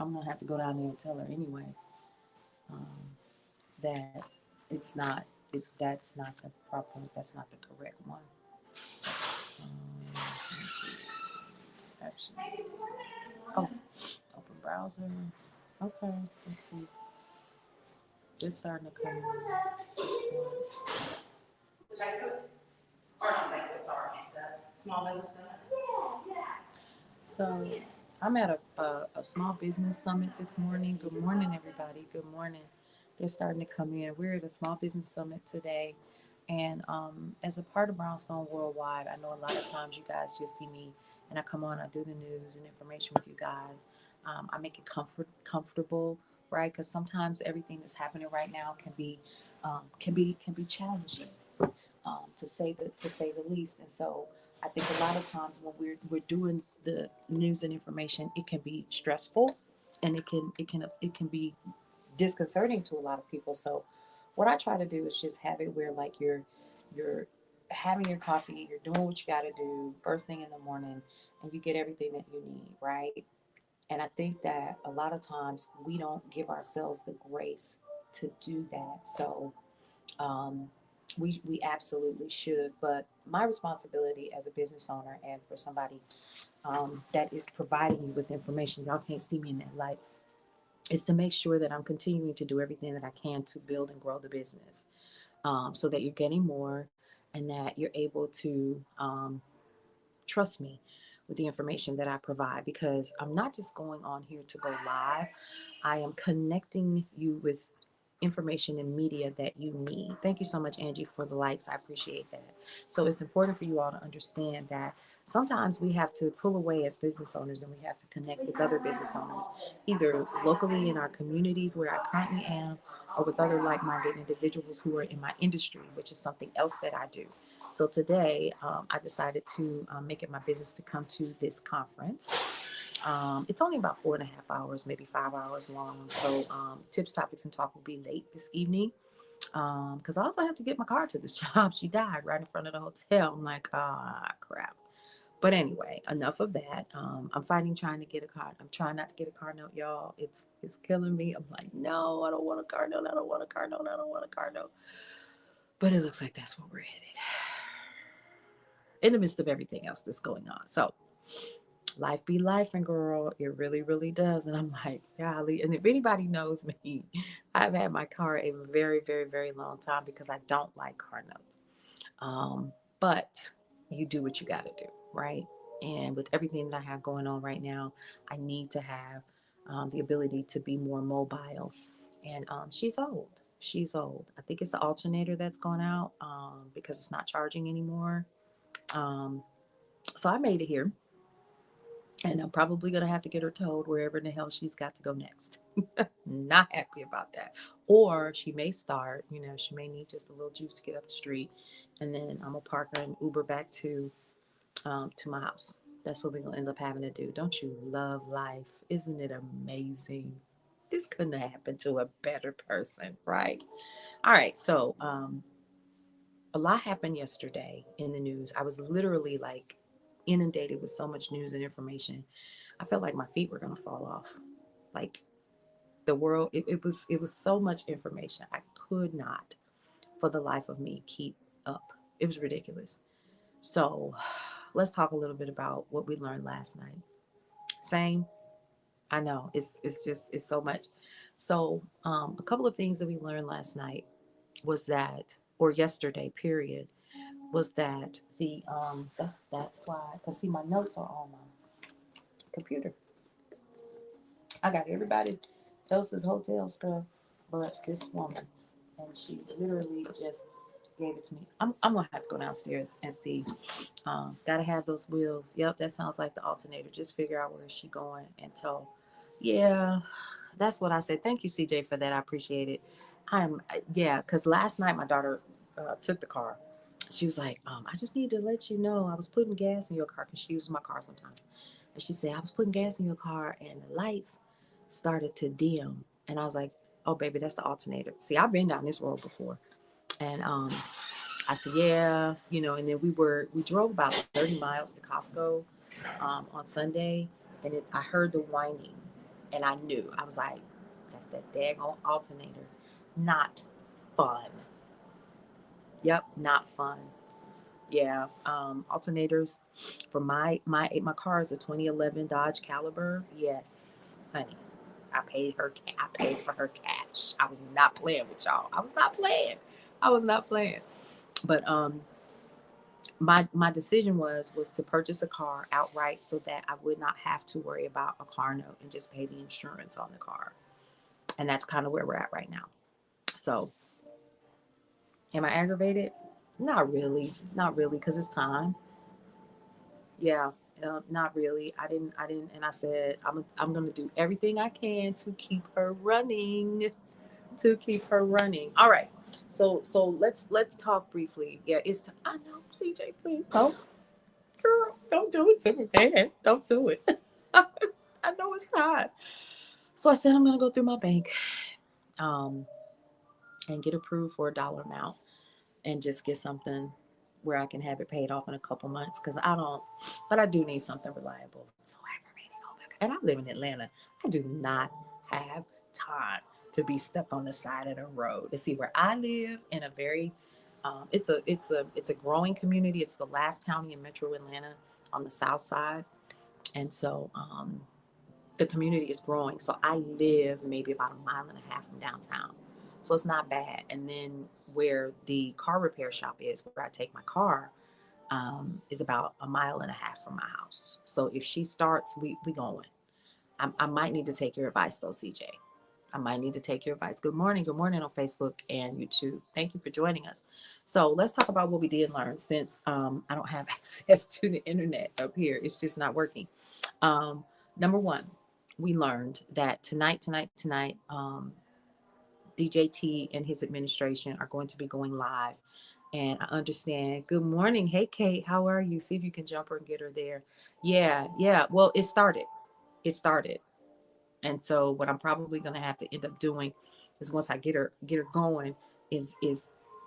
I'm gonna have to go down there and tell her anyway, that it's not. It's that's not the proper. That's not the correct one. Let's see. Actually, oh, open browser. Okay, let's see. Just starting to come in. Response. Or not banquet, sorry, the small business summit. So I'm at a small business summit this morning. Good morning, everybody. Good morning. They're starting to come in. We're at a small business summit today. And as a part of Brownstone Worldwide, I know a lot of times you guys just see me and I come on, I do the news and information with you guys. I make it comfortable, right? Because sometimes everything that's happening right now can be challenging, to say the least. And so I think a lot of times when we're doing the news and information, it can be stressful, and it can be disconcerting to a lot of people. So what I try to do is just have it where like you're having your coffee, you're doing what you got to do first thing in the morning, and you get everything that you need, right? And I think that a lot of times we don't give ourselves the grace to do that. So um, we absolutely should. But my responsibility as a business owner and for somebody that is providing you with information, y'all can't see me in that light, is to make sure that I'm continuing to do everything that I can to build and grow the business, so that you're getting more and that you're able to trust me with the information that I provide, because I'm not just going on here to go live. I am connecting you with information and media that you need. Thank you so much, Angie, for the likes. I appreciate that. So it's important for you all to understand that sometimes we have to pull away as business owners and we have to connect with other business owners, either locally in our communities where I currently am, or with other like minded individuals who are in my industry, which is something else that I do. So today, I decided to make it my business to come to this conference. It's only about 4.5 hours, maybe 5 hours long. So tips, topics, and talk will be late this evening, because I also have to get my car to this job. She died right in front of the hotel. I'm like, ah, crap. But anyway, enough of that. I'm fighting trying to get a car. I'm trying not to get a car note, y'all. It's killing me. I'm like, no, I don't want a car note. I don't want a car note. I don't want a car note. But it looks like that's where we're headed in the midst of everything else that's going on. So life be life, and girl, it really, really does. And I'm like, golly. And if anybody knows me, I've had my car a very, very, very long time because I don't like car notes. But you do what you got to do, right? And with everything that I have going on right now, I need to have the ability to be more mobile. And she's old. She's old. I think it's the alternator that's gone out, because it's not charging anymore. Um, so I made it here, and I'm probably gonna have to get her towed wherever in the hell she's got to go next. Not happy about that. Or she may start, she may need just a little juice to get up the street, and then I'm gonna park her and Uber back to my house. That's what we're gonna end up having to do. Don't you love life? Isn't it amazing? This couldn't have happened to a better person, right? All right, so a lot happened yesterday in the news. I was literally like inundated with so much news and information. I felt like my feet were gonna fall off. Like the world, it was so much information. I could not, for the life of me, keep up. It was ridiculous. So let's talk a little bit about what we learned last night. Same. I know it's so much. So a couple of things that we learned last night was that, or yesterday, period, was that that's why, because see, my notes are on my computer. I got everybody else's hotel stuff, but this woman's, and she literally just gave it to me. I'm gonna have to go downstairs and see. Gotta have those wheels. Yep, that sounds like the alternator. Just figure out where is she going and tow. Yeah, that's what I said. Thank you, CJ, for that. I appreciate it. Yeah, because last night my daughter took the car. She was like, I just need to let you know I was putting gas in your car, because she uses my car sometimes. And she said, I was putting gas in your car and the lights started to dim. And I was like, oh, baby, that's the alternator. See, I've been down this road before. And I said, yeah, and then we drove about 30 miles to Costco on Sunday, and I heard the whining. And I knew, I was like, that's that daggone alternator. Not fun. Yep, not fun. Yeah, alternators for my car is a 2011 Dodge Caliber. Yes, honey, I paid for her cash. I was not playing with y'all. I was not playing. I was not playing. But my decision was to purchase a car outright so that I would not have to worry about a car note and just pay the insurance on the car. And that's kind of where we're at right now. So, am I aggravated? Not really, not really, because it's time. Yeah, not really. I didn't, and I said I'm gonna do everything I can to keep her running, to keep her running. All right. So let's talk briefly. Yeah, I know, CJ, please, oh, girl, don't do it to me, man. Don't do it. I know it's not. So I said I'm gonna go through my bank, um, and get approved for a dollar amount, and just get something where I can have it paid off in a couple months because I don't, but I do need something reliable. It's so aggravating. Oh my God. And I live in Atlanta. I do not have time to be stuck on the side of the road. To see where I live in a very, it's a growing community. It's the last county in Metro Atlanta on the south side, and so the community is growing. So I live maybe about a mile and a half from downtown. So it's not bad. And then where the car repair shop is, where I take my car, is about a mile and a half from my house. So if she starts, we going. I might need to take your advice though, CJ. I might need to take your advice. Good morning on Facebook and YouTube. Thank you for joining us. So let's talk about what we did learn since I don't have access to the internet up here. It's just not working. Um, Number one, we learned that tonight, DJT and his administration are going to be going live. And I understand. Good morning. Hey, Kate, how are you? See if you can jump her and get her there. Yeah, yeah. Well, it started. It started. And so what I'm probably going to have to end up doing is once I get her going is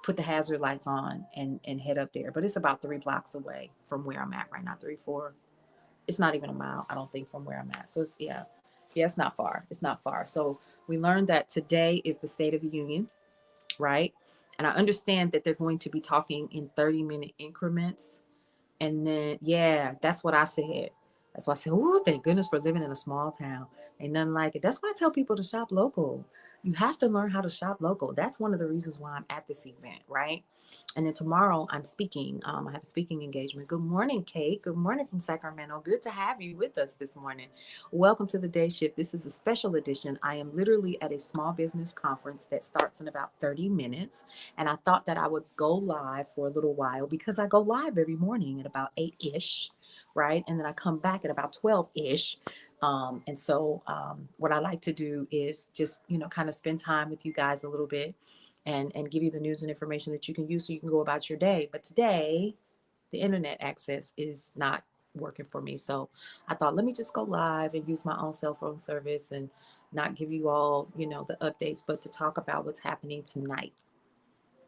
put the hazard lights on and head up there. But it's about 3 blocks away from where I'm at right now. 3, 4. It's not even a mile, I don't think, from where I'm at. So it's yeah, it's not far. It's not far. So we learned that today is the State of the Union, right? And I understand that they're going to be talking in 30-minute increments. And then, yeah, that's what I said. That's why I said, oh, thank goodness for living in a small town. Ain't nothing like it. That's why I tell people to shop local. You have to learn how to shop local. That's one of the reasons why I'm at this event, right? And then tomorrow I'm speaking. I have a speaking engagement. Good morning, Kate. Good morning from Sacramento. Good to have you with us this morning. Welcome to the day shift. This is a special edition. I am literally at a small business conference that starts in about 30 minutes. And I thought that I would go live for a little while because I go live every morning at about 8-ish, right? And then I come back at about 12-ish. And so what I like to do is just, kind of spend time with you guys a little bit and give you the news and information that you can use so you can go about your day. But today, the internet access is not working for me. So I thought, let me just go live and use my own cell phone service and not give you all, the updates, but to talk about what's happening tonight.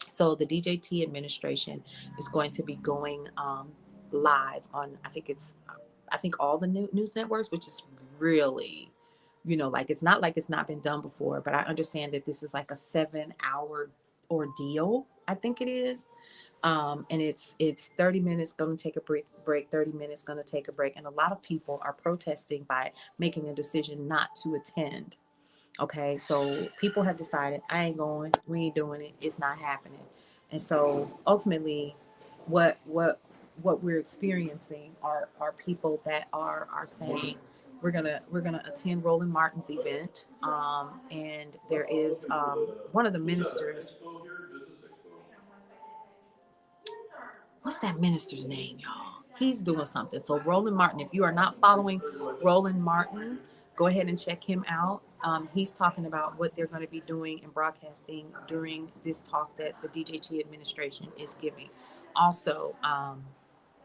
So the DJT administration is going to be going live on, I think all the news networks, which is really, like it's not been done before. But I understand that this is like a 7-hour ordeal. I think it is. And it's 30 minutes going to take a break, 30 minutes going to take a break. And a lot of people are protesting by making a decision not to attend. Okay, so people have decided, I ain't going, we ain't doing it, it's not happening. And so ultimately, what we're experiencing are people that are saying we're gonna attend Roland Martin's event, and there is one of the ministers. What's that minister's name, y'all? He's doing something. So Roland Martin, if you are not following Roland Martin, go ahead and check him out. He's talking about what they're going to be doing and broadcasting during this talk that the DJT administration is giving. Also,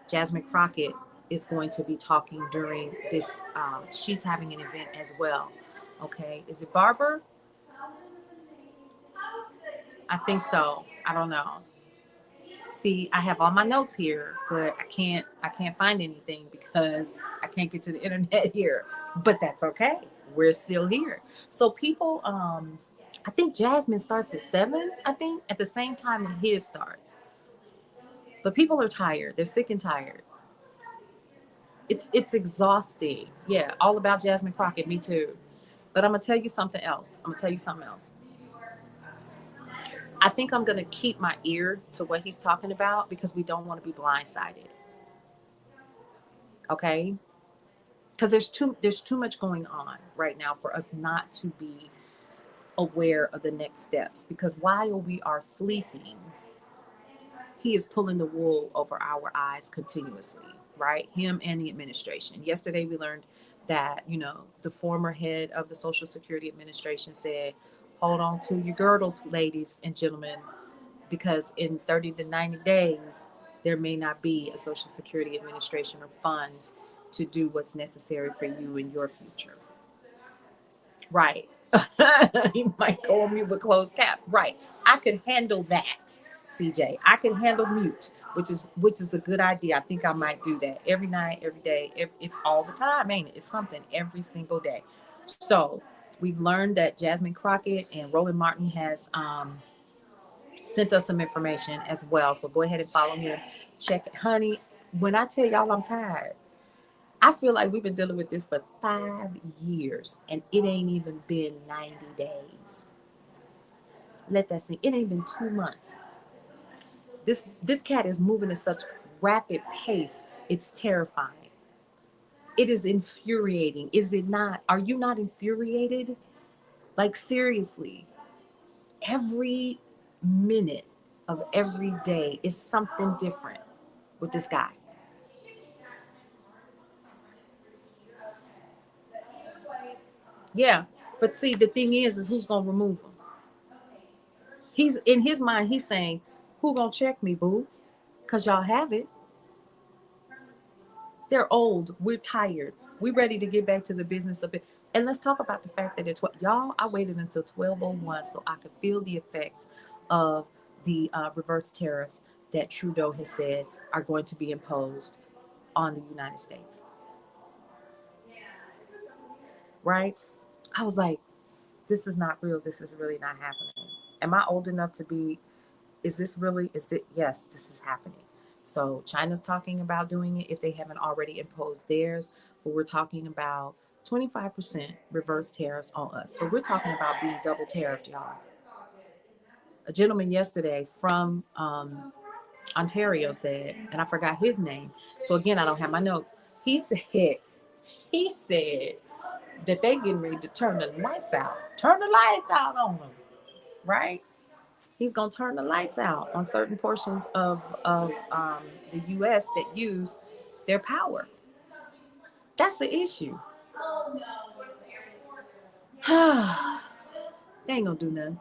Jasmine Crockett is going to be talking during this. She's having an event as well. Okay, is it Barber? I think so. I don't know. See, I have all my notes here, but I can't find anything because I can't get to the internet here. But that's okay. we're still here. So people, I think Jasmine starts at 7, I think, at the same time that his starts. But people are tired. They're sick and tired. It's exhausting. Yeah, all about Jasmine Crockett. Me too. But I'm gonna tell you something else. I think I'm gonna keep my ear to what he's talking about because we don't want to be blindsided. Okay? Because there's too much going on right now for us not to be aware of the next steps. Because while we are sleeping, he is pulling the wool over our eyes continuously, right? Him and the administration. Yesterday, we learned that, the former head of the Social Security Administration said, hold on to your girdles, ladies and gentlemen, because in 30 to 90 days, there may not be a Social Security Administration or funds to do what's necessary for you in your future. Right. He might go on mute with closed caps. Right. I could handle that, CJ. I can handle mute, which is a good idea. I think I might do that every night, every day. It's all the time, ain't it? It's something every single day. So we've learned that Jasmine Crockett and Roland Martin has sent us some information as well. So go ahead and follow him. Check it. Honey, when I tell y'all I'm tired, I feel like we've been dealing with this for 5 years and it ain't even been 90 days. Let that sink. It ain't been 2 months. This cat is moving at such rapid pace. It's terrifying. It is infuriating. Is it not? Are you not infuriated? Like, seriously, every minute of every day is something different with this guy. Yeah. But see, the thing is who's going to remove him? He's in his mind, he's saying, who going to check me, boo? Because y'all have it. They're old. We're tired. We're ready to get back to the business of it. And let's talk about the fact that y'all, I waited until 12:01 so I could feel the effects of the reverse tariffs that Trudeau has said are going to be imposed on the United States. Right? I was like, this is not real. This is really not happening. Am I old enough to be, yes, this is happening. So China's talking about doing it if they haven't already imposed theirs, but we're talking about 25% reverse tariffs on us. So we're talking about being double tariffed, y'all. A gentleman yesterday from Ontario said, and I forgot his name. So again, I don't have my notes. He said that they getting ready to turn the lights out. Turn the lights out on them, right? He's going to turn the lights out on certain portions of the U.S. that use their power. That's the issue. They ain't going to do nothing.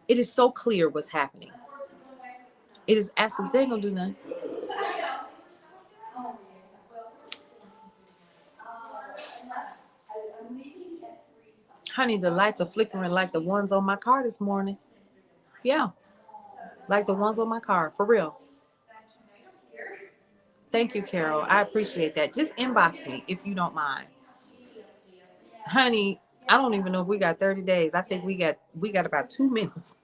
It is so clear what's happening. It is absolutely, they ain't going to do nothing. Honey, the lights are flickering like the ones on my car this morning. Yeah, like the ones on my car, for real. Thank you, Carol. I appreciate that. Just inbox me if you don't mind. Honey, I don't even know if we got 30 days. I think we got about 2 minutes.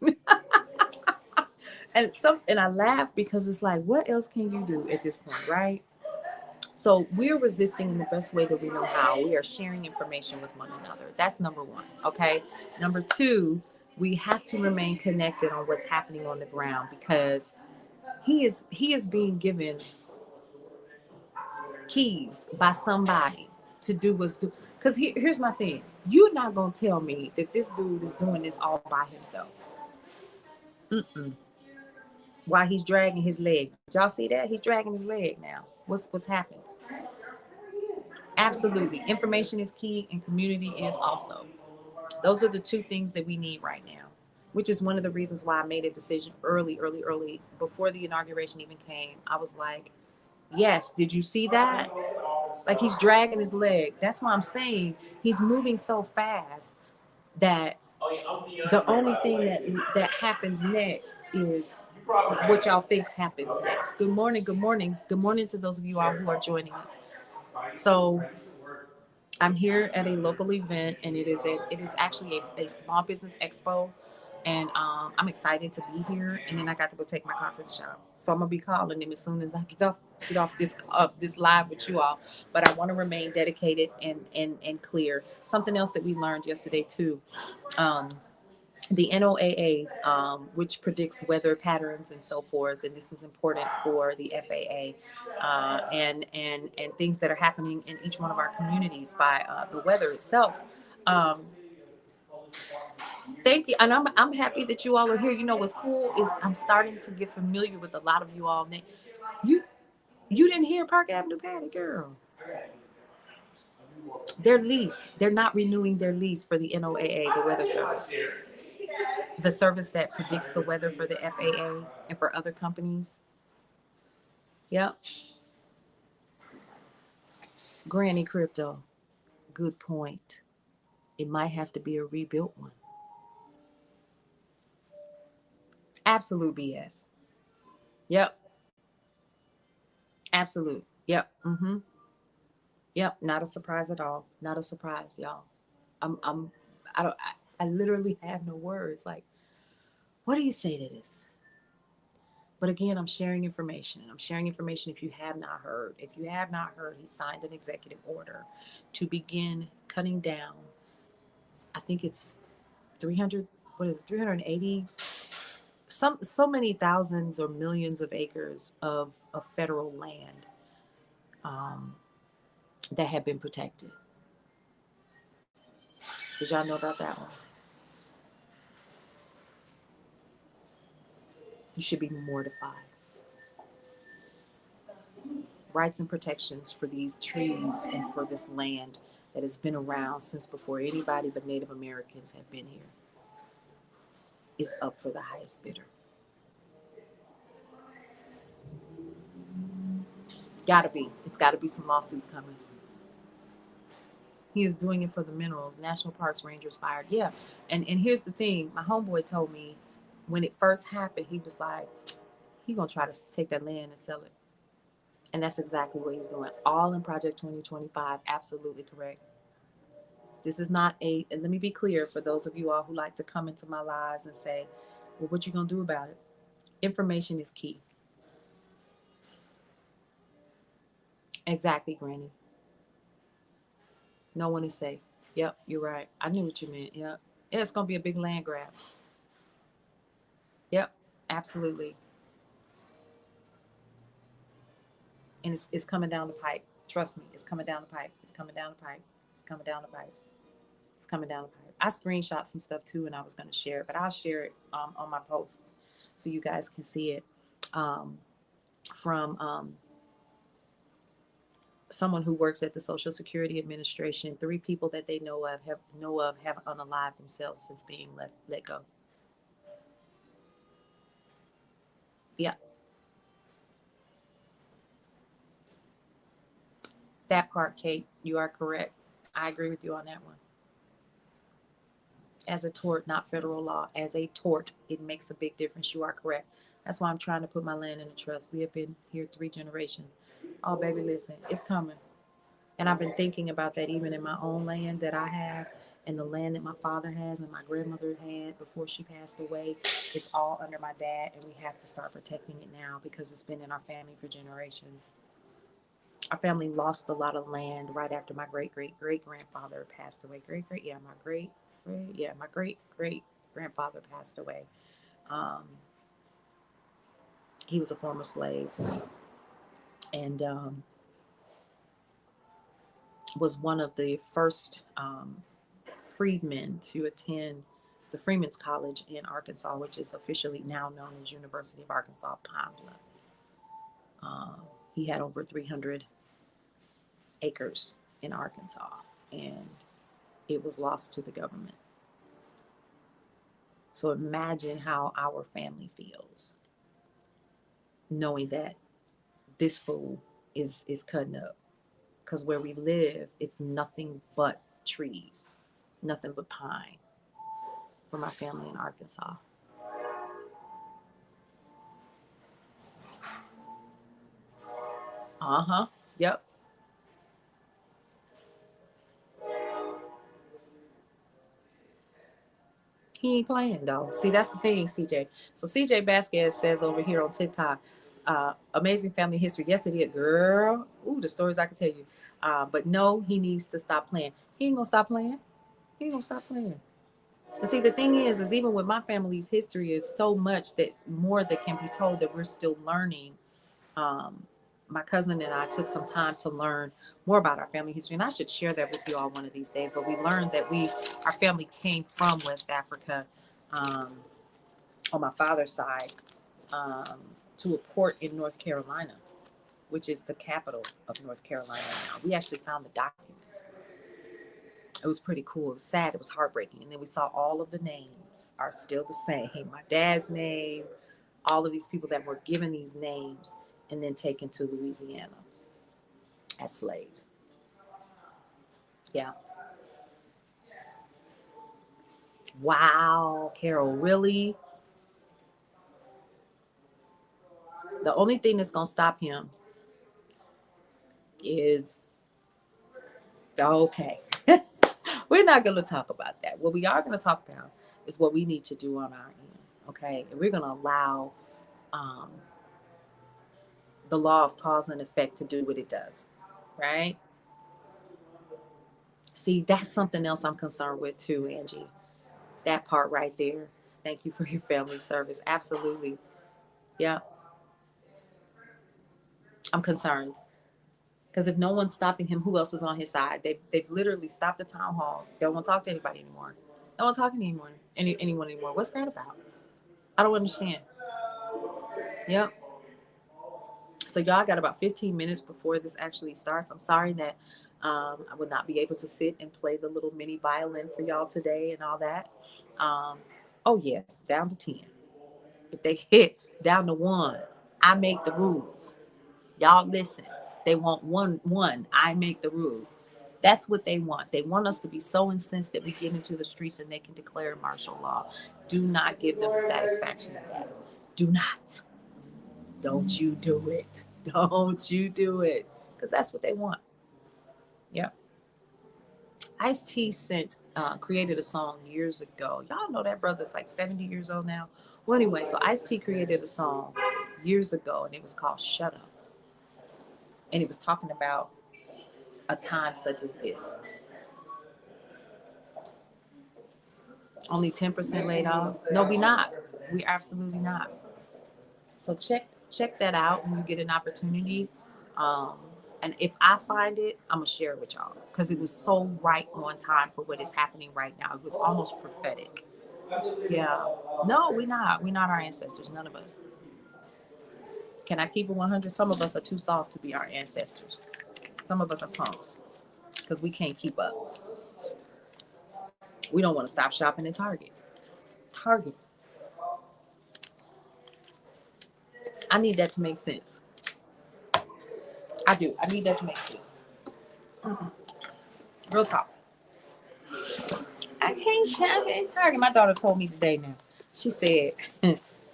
and I laugh because it's like, what else can you do at this point, right? So we're resisting in the best way that we know how. We are sharing information with one another. That's number one. Okay. Number two, we have to remain connected on what's happening on the ground because he is being given keys by somebody to do what's do. Because here's my thing. You're not gonna tell me that this dude is doing this all by himself. While he's dragging his leg. Did y'all see that? He's dragging his leg now. What's happened? Absolutely. Information is key and community is also. Those are the two things that we need right now, which is one of the reasons why I made a decision early, before the inauguration even came. I was like, yes, did you see that? Like, he's dragging his leg. That's why I'm saying he's moving so fast that the only thing that happens next is what y'all think happens next. Good morning to those of you all who are joining us. So I'm here at a local event, and it is actually a small business expo, and I'm excited to be here. And then I got to go take my car to the shop, so I'm gonna be calling them as soon as I get off this live with you all. But I want to remain dedicated and clear. Something else that we learned yesterday too. Um, the NOAA, which predicts weather patterns and so forth, and this is important for the FAA, and things that are happening in each one of our communities by the weather itself. Um, Thank you, and I'm happy that you all are here. You know what's cool is I'm starting to get familiar with a lot of you all. You you didn't hear Park Avenue Patty, girl. Their lease, they're not renewing their lease for the NOAA, the weather service, the service that predicts the weather for the FAA and for other companies. Yep. Granny Crypto, good point. It might have to be a rebuilt one. Absolute BS. Yep. Absolute. Yep. Mm-hmm. Yep. Not a surprise at all. Not a surprise, y'all. I'm I don't I literally have no words. Like, what do you say to this? But again, I'm sharing information. I'm sharing information if you have not heard. If you have not heard, he signed an executive order to begin cutting down. I think it's 300, what is it, 380, so many thousands or millions of acres of federal land, um, that have been protected. Did y'all know about that one? You should be mortified. Rights and protections for these trees and for this land that has been around since before anybody but Native Americans have been here is up for the highest bidder. Gotta be. It's gotta be some lawsuits coming. He is doing it for the minerals. National Parks Rangers fired. Yeah. And here's the thing. My homeboy told me when it first happened, he was like, he gonna try to take that land and sell it. And that's exactly what he's doing. All in Project 2025. Absolutely correct. This is not and let me be clear for those of you all who like to come into my lives and say, well, what you gonna do about it? Information is key. Exactly, Granny. No one is safe. Yep, you're right. I knew what you meant. Yep. Yeah, it's gonna be a big land grab. Yep, absolutely. And it's coming down the pipe. Trust me, it's coming down the pipe. It's coming down the pipe. It's coming down the pipe. It's coming down the pipe. I screenshot some stuff too, and I was going to share it, but I'll share it on my posts so you guys can see it, um, from someone who works at the Social Security Administration. 3 people that they know of have unalived themselves since being let go. Yeah, that part, Kate, you are correct. I agree with you on that one. As a tort, not federal law. As a tort, it makes a big difference. You are correct. That's why I'm trying to put my land in a trust. We have been here 3 generations. Oh, baby, listen, it's coming. And I've been thinking about that even in my own land that I have, and the land that my father has and my grandmother had before she passed away. It's all under my dad, and we have to start protecting it now because it's been in our family for generations. Our family lost a lot of land right after my great great great grandfather passed away. My great great grandfather passed away. Um, he was a former slave, and was one of the first freedmen to attend the Freedmen's College in Arkansas, which is officially now known as University of Arkansas Pine. Uh, he had over 300 acres in Arkansas, and it was lost to the government. So imagine how our family feels knowing that this fool is cutting up. Because where we live, it's nothing but trees, nothing but pine for my family in Arkansas. Uh huh. Yep. He ain't playing though. See, that's the thing, CJ. So CJ Vasquez says over here on TikTok, amazing family history. Yes, it is, girl. Ooh, the stories I can tell you. But no, he needs to stop playing. He ain't gonna stop playing. He ain't gonna stop playing. And see, the thing is even with my family's history, it's so much that more that can be told that we're still learning. Um, my cousin and I took some time to learn more about our family history, and I should share that with you all one of these days. But we learned that our family came from West Africa, um, on my father's side, um, to a port in North Carolina, which is the capital of North Carolina now. We actually found the documents. It was pretty cool. It was sad. It was heartbreaking. And then we saw all of the names are still the same. My dad's name, all of these people that were given these names and then taken to Louisiana as slaves. Yeah. Wow, Carol, really? The only thing that's going to stop him is okay. We're not going to talk about that. What we are going to talk about is what we need to do on our end. Okay. And we're going to allow um, the law of cause and effect to do what it does. Right. See, that's something else I'm concerned with too, Angie. That part right there. Thank you for your family service. Absolutely. Yeah. I'm concerned. Because if no one's stopping him, who else is on his side? They've literally stopped the town halls. They don't want to talk to anybody anymore. They don't want to talk to anyone anymore. What's that about? I don't understand. Yep. So y'all got about 15 minutes before this actually starts. I'm sorry that I would not be able to sit and play the little mini violin for y'all today and all that. Um, oh yes, down to 10. If they hit down to 1, I make the rules. Y'all listen. They want one. I make the rules. That's what they want. They want us to be so incensed that we get into the streets and they can declare martial law. Do not give them the satisfaction of that. Do not. Don't you do it. Don't you do it. Because that's what they want. Yeah. Ice-T created a song years ago. Y'all know that brother's like 70 years old now. Well, anyway, so Ice-T created a song years ago and it was called Shut Up. And it was talking about a time such as this. Only 10% laid off? No, we not. We absolutely not. So check that out when you get an opportunity. Um, and if I find it, I'm gonna share it with y'all because it was so right on time for what is happening right now. It was almost prophetic. Yeah. No, we not. We not our ancestors. None of us. Can I keep it 100? Some of us are too soft to be our ancestors. Some of us are punks because we can't keep up. We don't want to stop shopping at Target. Target. I need that to make sense. I do. I need that to make sense. Real talk. I can't shop at Target. My daughter told me today now. She said,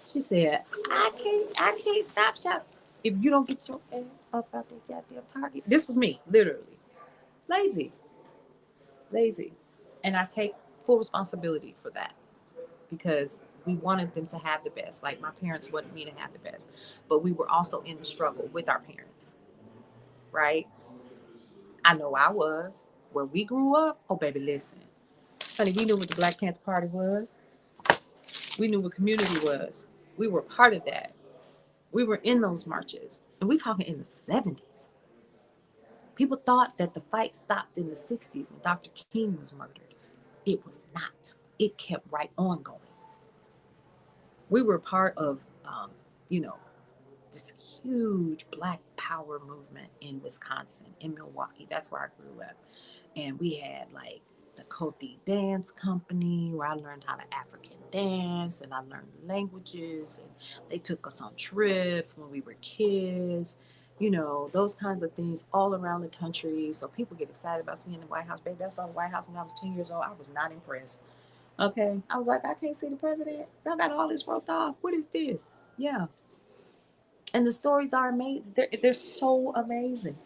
she said, I can't stop shopping. If you don't get your ass up out that goddamn Target. This was me, literally. Lazy. Lazy. And I take full responsibility for that because we wanted them to have the best. Like my parents wanted me to have the best. But we were also in the struggle with our parents. Right? I know I was. Where we grew up, oh baby, listen. Honey, we knew what the Black Panther Party was. We knew what community was. We were part of that. We were in those marches. And we talking in the 70s. People thought that the fight stopped in the 60s when Dr. King was murdered. It was not. It kept right on going. We were part of, you know, this huge Black power movement in Wisconsin, in Milwaukee. That's where I grew up. And we had like the Cote Dance Company where I learned how to African dance and I learned languages and they took us on trips when we were kids, you know, those kinds of things all around the country. So people get excited about seeing the White House. Baby, I saw the White House when I was 10 years old. I was not impressed. Okay. I was like, I can't see the president. Y'all got all this roped off. What is this? Yeah. And the stories are amazing. They're so amazing.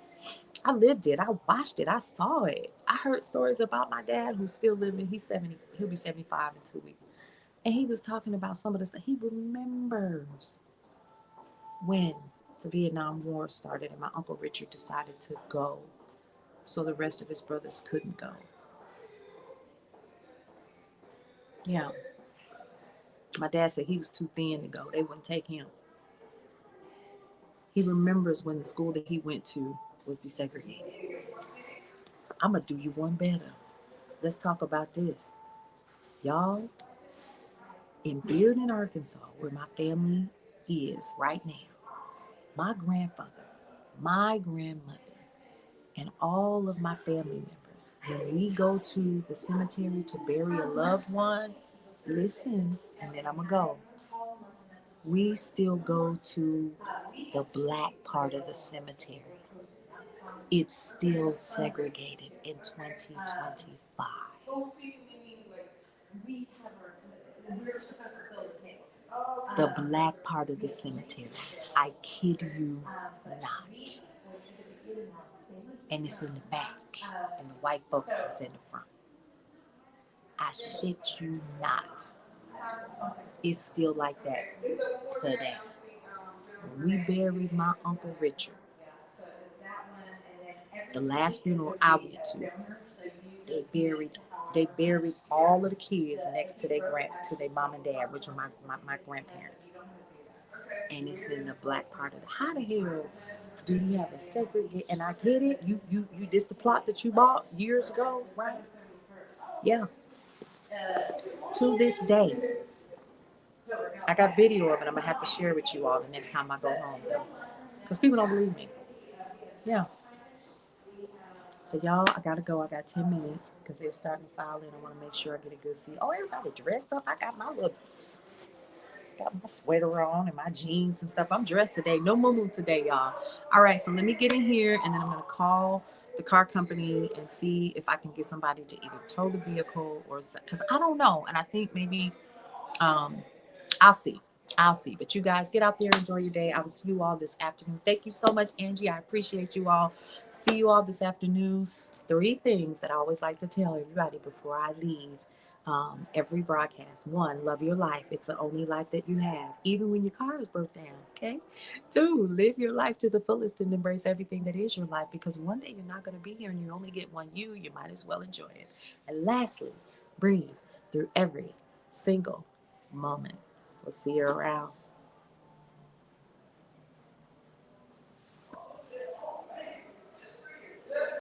I lived it. I watched it. I saw it. I heard stories about my dad who's still living. He's 70. He'll be 75 in 2 weeks. And he was talking about some of the stuff. He remembers when the Vietnam War started and my Uncle Richard decided to go so the rest of his brothers couldn't go. Yeah. My dad said he was too thin to go. They wouldn't take him. He remembers when the school that he went to was desegregated. I'm going to do you one better. Let's talk about this. Y'all, in Bearden, Arkansas, where my family is right now, my grandfather, my grandmother, and all of my family members, when we go to the cemetery to bury a loved one, listen, and then I'm going to go. We still go to the black part of the cemetery. It's still segregated in 2025. The black part of the cemetery. I kid you not. And it's in the back, and the white folks is in the front. I shit you not. It's still like that today. When we buried my Uncle Richard, the last funeral I went to, they buried all of the kids next to their mom and dad, which are my grandparents. And it's in the black part of the. How the hell do you have a segregate? And I get it. You this the plot that you bought years ago, right? Yeah. To this day, I got video of it. I'm gonna have to share with you all the next time I go home, though, because people don't believe me. Yeah. So y'all, I gotta go. I got 10 minutes because they're starting to file in. I want to make sure I get a good seat. Oh, everybody dressed up. I got my sweater on and my jeans and stuff. I'm dressed today. No moo today, y'all. All right, so let me get in here and then I'm gonna call the car company and see if I can get somebody to either tow the vehicle or because I don't know. And I think maybe I'll see. I'll see. But you guys get out there, enjoy your day. I will see you all this afternoon. Thank you so much, Angie. I appreciate you all. See you all this afternoon. 3 things that I always like to tell everybody before I leave every broadcast. 1, love your life. It's the only life that you have, even when your car is broke down. Okay. 2, live your life to the fullest and embrace everything that is your life, because one day you're not going to be here and you only get one you. You might as well enjoy it. And lastly, breathe through every single moment. We'll see you around.